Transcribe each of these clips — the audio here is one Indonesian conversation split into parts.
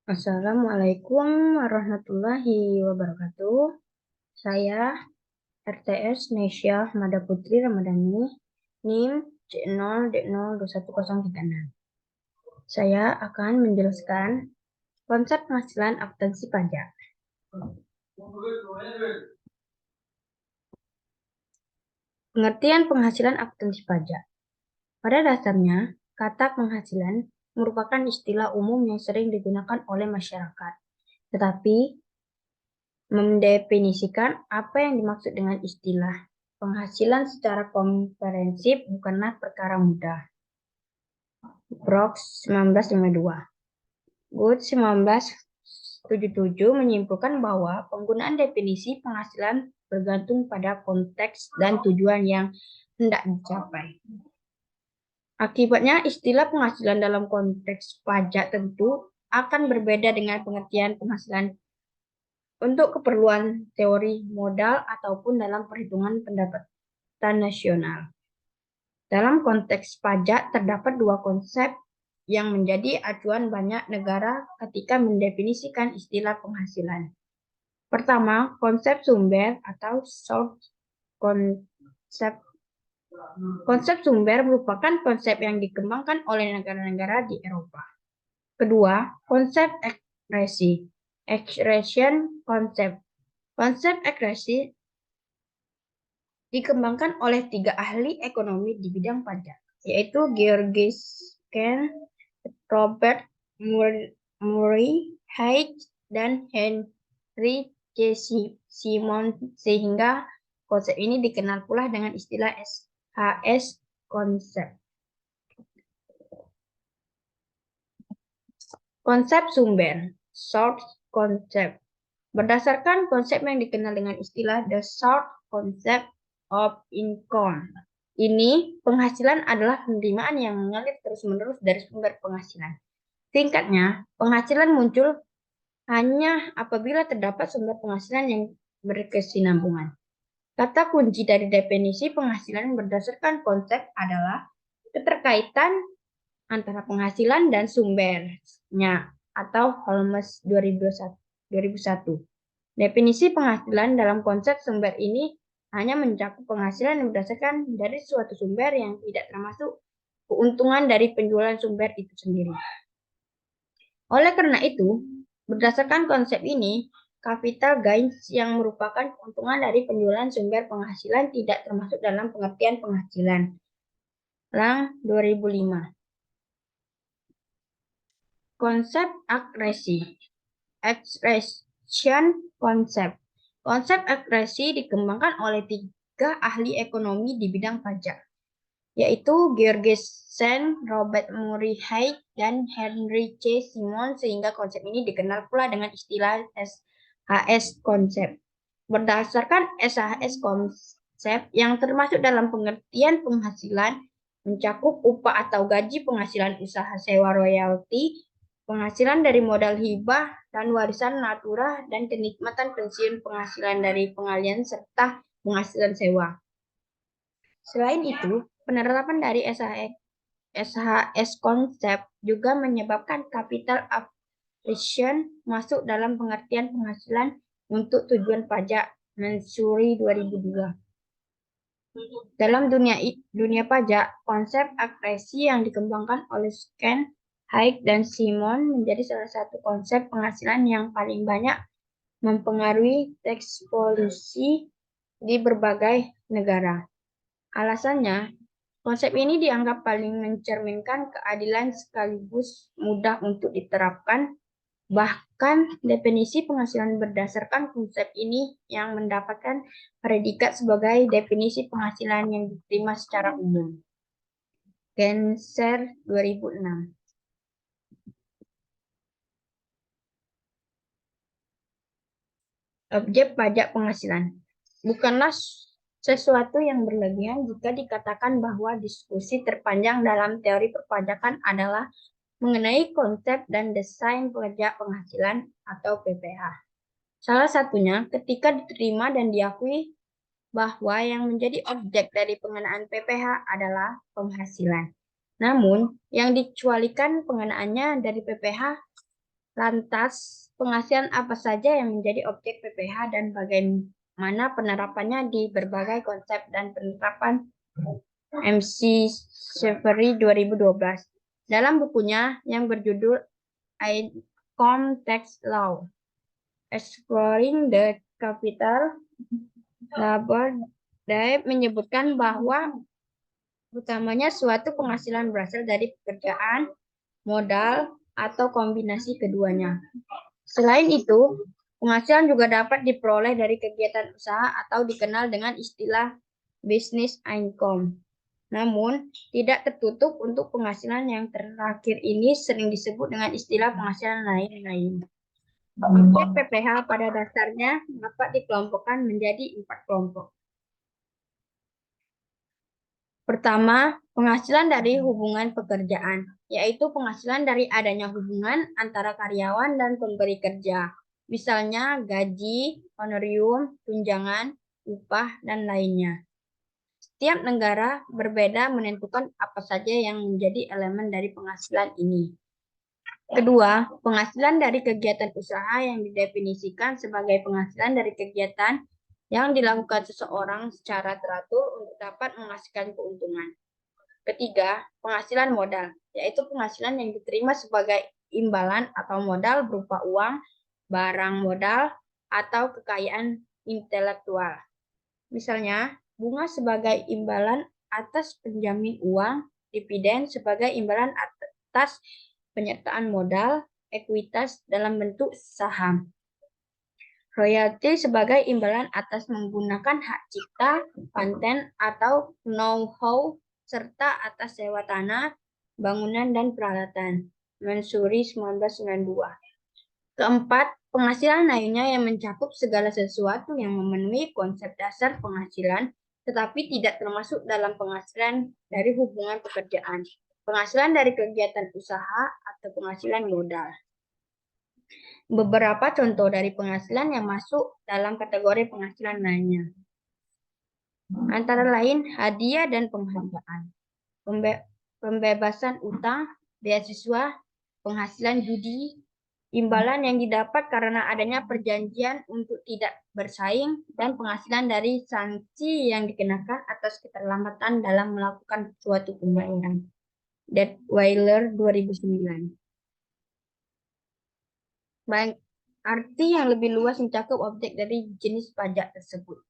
Assalamualaikum warahmatullahi wabarakatuh. Saya RTS Nesya Mada Putri Ramadhani, NIM C0D02136. Saya akan menjelaskan konsep penghasilan akuntansi pajak. Pengertian penghasilan akuntansi pajak. Pada dasarnya, kata penghasilan merupakan istilah umum yang sering digunakan oleh masyarakat. Tetapi mendefinisikan apa yang dimaksud dengan istilah penghasilan secara komprehensif bukanlah perkara mudah. Brooks 1952. Good 1977 menyimpulkan bahwa penggunaan definisi penghasilan bergantung pada konteks dan tujuan yang hendak dicapai. Akibatnya, istilah penghasilan dalam konteks pajak tentu akan berbeda dengan pengertian penghasilan untuk keperluan teori modal ataupun dalam perhitungan pendapatan nasional. Dalam konteks pajak terdapat dua konsep yang menjadi acuan banyak negara ketika mendefinisikan istilah penghasilan. Pertama, konsep sumber atau source concept. Konsep sumber merupakan konsep yang dikembangkan oleh negara-negara di Eropa. Kedua, konsep accretion concept. Konsep accretion dikembangkan oleh 3 ahli ekonomi di bidang pajak, yaitu George Kern, Robert Murray Hayes, dan Henry C. Simon, sehingga konsep ini dikenal pula dengan istilah SHS konsep. Konsep sumber, source concept. Berdasarkan konsep yang dikenal dengan istilah the source concept of income. Ini, penghasilan adalah penerimaan yang mengalir terus-menerus dari sumber penghasilan. Singkatnya, penghasilan muncul hanya apabila terdapat sumber penghasilan yang berkesinambungan. Kata kunci dari definisi penghasilan berdasarkan konsep adalah keterkaitan antara penghasilan dan sumbernya atau Holmes 2001. Definisi penghasilan dalam konsep sumber ini hanya mencakup penghasilan yang berdasarkan dari suatu sumber yang tidak termasuk keuntungan dari penjualan sumber itu sendiri. Oleh karena itu, berdasarkan konsep ini, capital gains yang merupakan keuntungan dari penjualan sumber penghasilan tidak termasuk dalam pengertian penghasilan. Lang 2005. Konsep accretion concept. Konsep akresi dikembangkan oleh 3 ahli ekonomi di bidang pajak, yaitu George Sen, Robert Murray Hayes, dan Henry C. Simon, sehingga konsep ini dikenal pula dengan istilah SHS konsep. Berdasarkan SHS konsep yang termasuk dalam pengertian penghasilan mencakup upah atau gaji, penghasilan usaha sewa royalti, penghasilan dari modal hibah dan warisan natura, dan kenikmatan pensiun, penghasilan dari pengalian, serta penghasilan sewa. Selain itu, penerapan dari SHS konsep juga menyebabkan capital accretion masuk dalam pengertian penghasilan untuk tujuan pajak Mansuri 2002. Dalam dunia pajak, konsep akresi yang dikembangkan oleh Sken, Hayek, dan Simon menjadi salah satu konsep penghasilan yang paling banyak mempengaruhi teks polisi di berbagai negara. Alasannya, konsep ini dianggap paling mencerminkan keadilan sekaligus mudah untuk diterapkan. Bahkan definisi penghasilan berdasarkan konsep ini yang mendapatkan predikat sebagai definisi penghasilan yang diterima secara umum. Genser 2006. Objek pajak penghasilan bukanlah sesuatu yang berlebihan jika dikatakan bahwa diskusi terpanjang dalam teori perpajakan adalah mengenai konsep dan desain pajak penghasilan atau PPh. Salah satunya ketika diterima dan diakui bahwa yang menjadi objek dari pengenaan PPh adalah penghasilan. Namun, yang dikecualikan pengenaannya dari PPh Lantas, penghasilan apa saja yang menjadi objek PPh dan bagaimana penerapannya di berbagai konsep dan penerapan MC Severy 2012. Dalam bukunya yang berjudul Income Tax Law, Exploring the Capital Labor, Dave menyebutkan bahwa utamanya suatu penghasilan berasal dari pekerjaan, modal, atau kombinasi keduanya. Selain itu, penghasilan juga dapat diperoleh dari kegiatan usaha atau dikenal dengan istilah business income. Namun, tidak tertutup untuk penghasilan yang terakhir ini sering disebut dengan istilah penghasilan lain-lain. Objek PPh pada dasarnya dapat dikelompokkan menjadi 4 kelompok. Pertama, penghasilan dari hubungan pekerjaan, yaitu penghasilan dari adanya hubungan antara karyawan dan pemberi kerja. Misalnya gaji, honorium, tunjangan, upah, dan lainnya. Setiap negara berbeda menentukan apa saja yang menjadi elemen dari penghasilan ini. Kedua, penghasilan dari kegiatan usaha yang didefinisikan sebagai penghasilan dari kegiatan yang dilakukan seseorang secara teratur untuk dapat menghasilkan keuntungan. Ketiga, penghasilan modal, yaitu penghasilan yang diterima sebagai imbalan atau modal berupa uang, barang modal, atau kekayaan intelektual. Misalnya, bunga sebagai imbalan atas penjamin uang, dividen sebagai imbalan atas penyertaan modal, ekuitas dalam bentuk saham. Royalti sebagai imbalan atas menggunakan hak cipta, paten, atau know-how, serta atas sewa tanah, bangunan, dan peralatan. Mansuri 1992. Keempat, penghasilan lainnya yang mencakup segala sesuatu yang memenuhi konsep dasar penghasilan, tetapi tidak termasuk dalam penghasilan dari hubungan pekerjaan, penghasilan dari kegiatan usaha, atau penghasilan modal. Beberapa contoh dari penghasilan yang masuk dalam kategori penghasilan lainnya. Antara lain hadiah dan penghargaan, pembebasan utang, beasiswa, penghasilan judi, imbalan yang didapat karena adanya perjanjian untuk tidak bersaing, dan penghasilan dari sanksi yang dikenakan atas keterlambatan dalam melakukan suatu pembayaran. Detweiler 2009. Baik, arti yang lebih luas mencakup objek dari jenis pajak tersebut.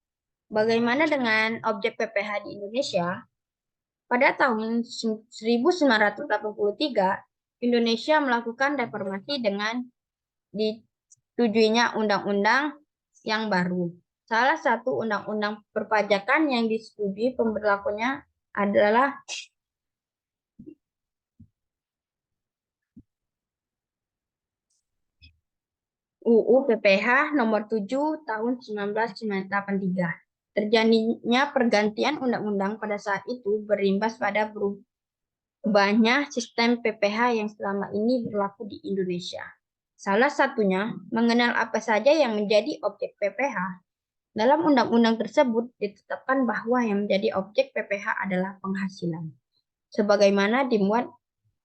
Bagaimana dengan objek PPh di Indonesia? Pada tahun 1983, Indonesia melakukan reformasi dengan ditujuinya undang-undang yang baru. Salah satu undang-undang perpajakan yang disetujui pemberlakunya adalah UU PPh nomor 7 tahun 1983. Terjadinya pergantian undang-undang pada saat itu berimbas pada berubahnya sistem PPh yang selama ini berlaku di Indonesia. Salah satunya, mengenal apa saja yang menjadi objek PPh. Dalam undang-undang tersebut ditetapkan bahwa yang menjadi objek PPh adalah penghasilan, sebagaimana dimuat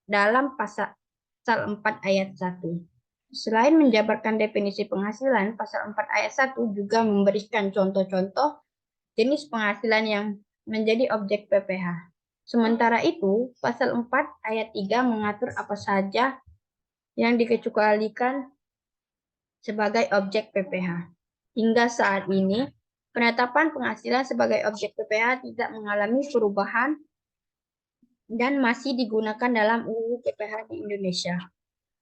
dalam pasal 4 ayat 1. Selain menjabarkan definisi penghasilan, pasal 4 ayat 1 juga memberikan contoh-contoh jenis penghasilan yang menjadi objek PPh. Sementara itu, pasal 4 ayat 3 mengatur apa saja yang dikecualikan sebagai objek PPh. Hingga saat ini, penetapan penghasilan sebagai objek PPh tidak mengalami perubahan dan masih digunakan dalam UU PPh di Indonesia.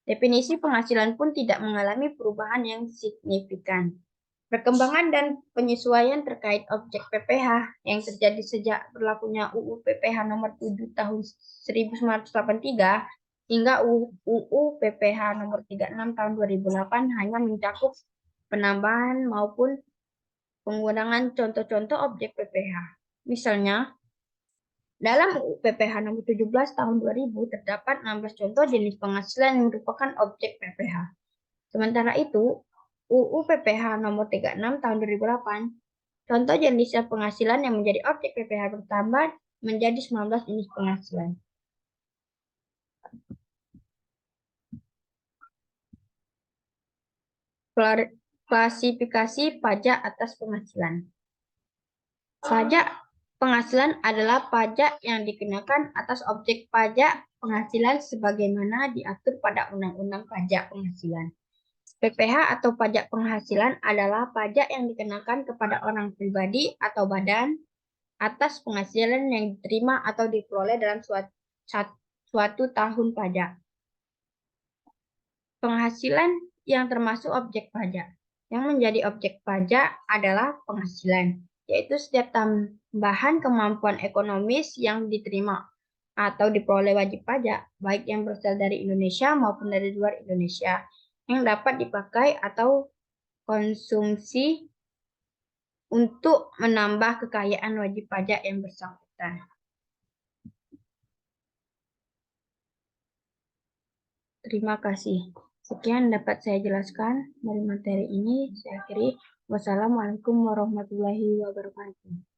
Definisi penghasilan pun tidak mengalami perubahan yang signifikan. Perkembangan dan penyesuaian terkait objek PPh yang terjadi sejak berlakunya UU PPh nomor 7 tahun 1983 hingga UU PPh nomor 36 tahun 2008 hanya mencakup penambahan maupun pengurangan contoh-contoh objek PPh. Misalnya, dalam UU PPh nomor 17 tahun 2000 terdapat 16 contoh jenis penghasilan yang merupakan objek PPh. Sementara itu, UU PPh nomor 36 tahun 2008, contoh jenis penghasilan yang menjadi objek PPh bertambah menjadi 19 jenis penghasilan. Klasifikasi pajak atas penghasilan. Pajak penghasilan adalah pajak yang dikenakan atas objek pajak penghasilan sebagaimana diatur pada Undang-Undang Pajak Penghasilan. PPh atau pajak penghasilan adalah pajak yang dikenakan kepada orang pribadi atau badan atas penghasilan yang diterima atau diperoleh dalam suatu tahun pajak. Penghasilan yang termasuk objek pajak. Yang menjadi objek pajak adalah penghasilan, yaitu setiap tambahan kemampuan ekonomis yang diterima atau diperoleh wajib pajak, baik yang berasal dari Indonesia maupun dari luar Indonesia, yang dapat dipakai atau konsumsi untuk menambah kekayaan wajib pajak yang bersangkutan. Terima kasih. Sekian dapat saya jelaskan dari materi ini. Saya akhiri. Wassalamualaikum warahmatullahi wabarakatuh.